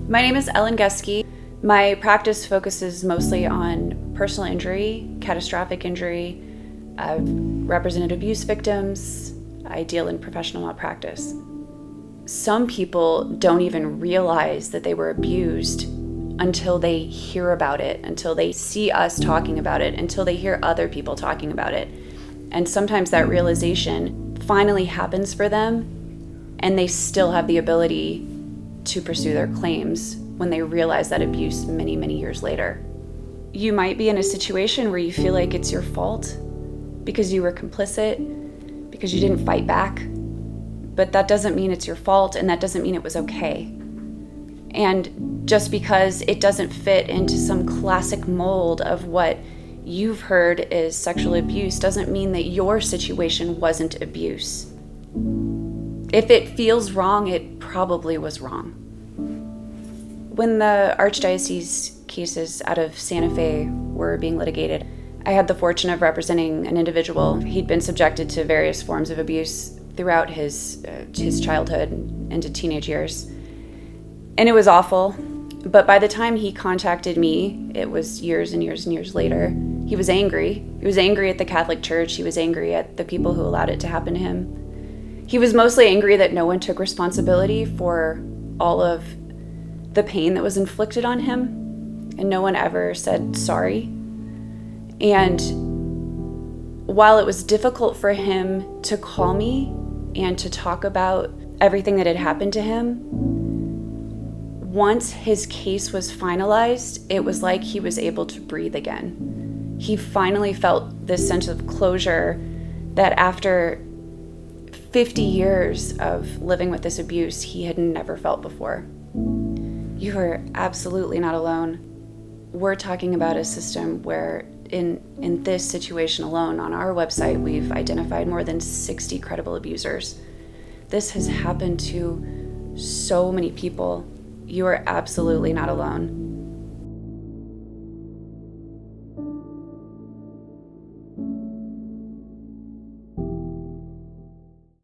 My name is Geske. My practice focuses mostly on personal injury, catastrophic injury, represented abuse victims. I deal in professional malpractice. Some people don't even realize that they were abused until they hear about it, until they see us talking about it, until they hear other people talking about it. And sometimes that realization finally happens for them, and they still have the ability to pursue their claims when they realize that abuse many, many years later. You might be in a situation where you feel like it's your fault because you were complicit, because you didn't fight back, but that doesn't mean it's your fault, and that doesn't mean it was okay. And just because it doesn't fit into some classic mold of what you've heard is sexual abuse doesn't mean that your situation wasn't abuse. If it feels wrong, it probably was wrong. When the Archdiocese cases out of Santa Fe were being litigated, I had the fortune of representing an individual. He'd been subjected to various forms of abuse throughout his childhood into teenage years. And it was awful. But by the time he contacted me, it was years and years and years later, he was angry. He was angry at the Catholic Church. He was angry at the people who allowed it to happen to him. He was mostly angry that no one took responsibility for all of the pain that was inflicted on him, and no one ever said sorry. And while it was difficult for him to call me and to talk about everything that had happened to him, once his case was finalized, it was like he was able to breathe again. He finally felt this sense of closure that after 50 years of living with this abuse, he had never felt before. You are absolutely not alone. We're talking about a system where in this situation alone, on our website, we've identified more than 60 credible abusers. This has happened to so many people. You are absolutely not alone.